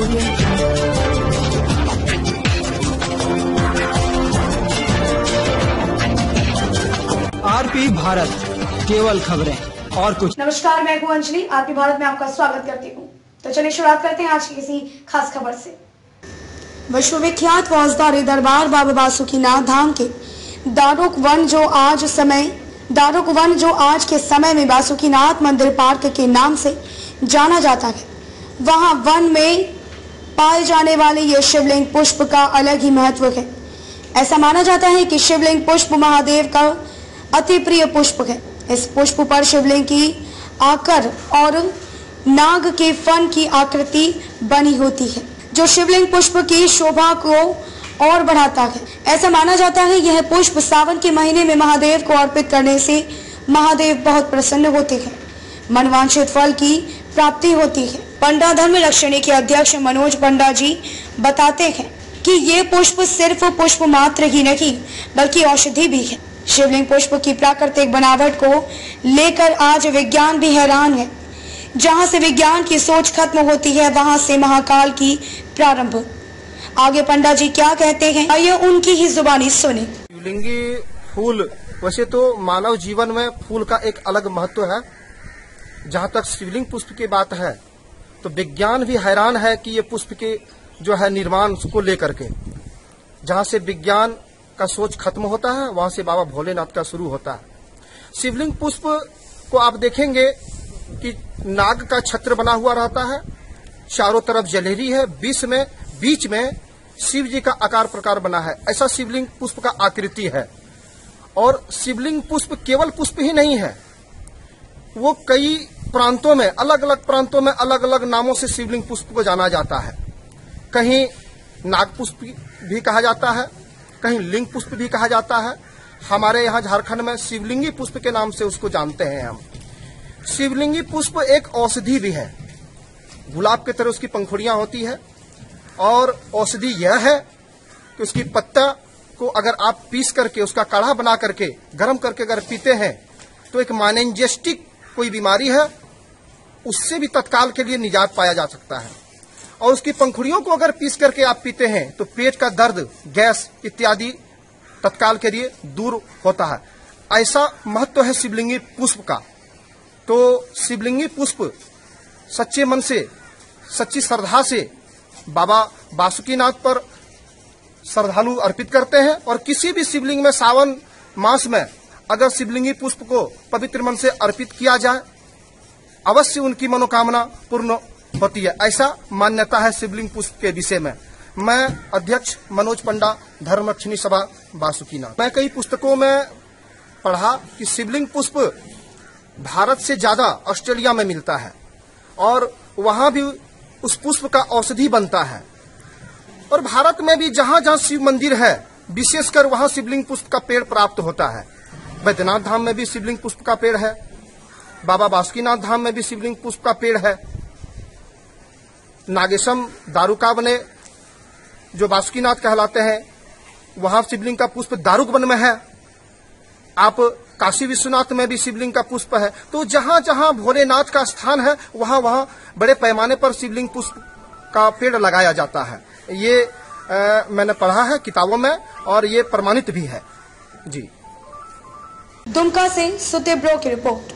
RP Bharat, केवल खबरें और कुछ। नमस्कार, मैं हूं अंजलि। आरपी भारत में आपका स्वागत करती हूं। तो चलिए शुरुआत करते हैं आज की किसी खास खबर से। विश्वविख्यात फौजदारी दरबार बाबा बासुकीनाथ धाम के दारुक वन जो आज के समय में बासुकीनाथ मंदिर पार्क के नाम से जाना जाता है, वहां वन में पाए जाने वाले ये शिवलिंग पुष्प का अलग ही महत्व है। ऐसा माना जाता है कि शिवलिंग पुष्प महादेव का अति प्रिय पुष्प है। इस पुष्प पर शिवलिंग की आकर और नाग के फन की आकृति बनी होती है, जो शिवलिंग पुष्प की शोभा को और बढ़ाता है। ऐसा माना जाता है यह पुष्प सावन के महीने में महादेव को अर्पित करने से महादेव बहुत प्रसन्न होते हैं, मनवांछित फल की प्राप्ति होती है। पंडा धर्म रक्षणी के अध्यक्ष मनोज पंडा जी बताते हैं कि ये पुष्प सिर्फ पुष्प मात्र ही नहीं बल्कि औषधि भी है। शिवलिंग पुष्प की प्राकृतिक बनावट को लेकर आज विज्ञान भी हैरान है। जहां से विज्ञान की सोच खत्म होती है, वहां से महाकाल की प्रारंभ। आगे पंडा जी क्या कहते हैं, आइए उनकी ही जुबानी सुने। शिवलिंगी फूल वैसे तो मानव जीवन में फूल का एक अलग महत्व है। जहां तक शिवलिंग पुष्प की बात है तो विज्ञान भी हैरान है कि ये पुष्प के जो है निर्माण को लेकर के, जहां से विज्ञान का सोच खत्म होता है वहां से बाबा भोलेनाथ का शुरू होता है। शिवलिंग पुष्प को आप देखेंगे कि नाग का छत्र बना हुआ रहता है, चारों तरफ जलेरी है, बीच में शिव जी का आकार प्रकार बना है। ऐसा शिवलिंग पुष्प का आकृति है। और शिवलिंग पुष्प केवल पुष्प ही नहीं है, वो कई प्रांतों में अलग अलग नामों से शिवलिंग पुष्प को जाना जाता है। कहीं नाग पुष्प भी कहा जाता है, कहीं लिंग पुष्प भी कहा जाता है। हमारे यहाँ झारखंड में शिवलिंगी पुष्प के नाम से उसको जानते हैं हम। शिवलिंगी पुष्प एक औषधि भी है। गुलाब की तरह उसकी पंखुड़ियां होती है और औषधि यह है कि उसकी पत्ता को अगर आप पीस करके उसका काढ़ा बना करके गर्म करके अगर पीते हैं तो एक मेनिंजेस्टिक कोई बीमारी है उससे भी तत्काल के लिए निजात पाया जा सकता है। और उसकी पंखुड़ियों को अगर पीस करके आप पीते हैं तो पेट का दर्द, गैस इत्यादि तत्काल के लिए दूर होता है। ऐसा महत्व है शिवलिंगी पुष्प का। तो शिवलिंगी पुष्प सच्चे मन से, सच्ची श्रद्धा से बाबा बासुकीनाथ पर श्रद्धालु अर्पित करते हैं। और किसी भी शिवलिंग में सावन मास में अगर शिवलिंगी पुष्प को पवित्र मन से अर्पित किया जाए अवश्य उनकी मनोकामना पूर्ण होती है। ऐसा मान्यता है शिवलिंग पुष्प के विषय में। मैं अध्यक्ष मनोज पंडा, धर्मरक्षणी सभा बासुकीनाथ। मैं कई पुस्तकों में पढ़ा कि शिवलिंग पुष्प भारत से ज्यादा ऑस्ट्रेलिया में मिलता है और वहां भी उस पुष्प का औषधि बनता है। और भारत में भी जहां जहां शिव मंदिर है विशेषकर वहां शिवलिंग पुष्प का पेड़ प्राप्त होता है। बैद्यनाथ धाम में भी शिवलिंग पुष्प का पेड़ है, बाबा बासुकीनाथ धाम में भी शिवलिंग पुष्प का पेड़ है। नागेशम दारुका बने जो बासुकीनाथ कहलाते हैं वहां शिवलिंग का पुष्प दारुक वन में है। आप काशी विश्वनाथ में भी शिवलिंग का पुष्प है। तो जहां जहां भोलेनाथ का स्थान है वहां वहां बड़े पैमाने पर शिवलिंग पुष्प का पेड़ लगाया जाता है। ये मैंने पढ़ा है किताबों में और ये प्रमाणित भी है। जी। दुमका से सुते ब्रो की रिपोर्ट।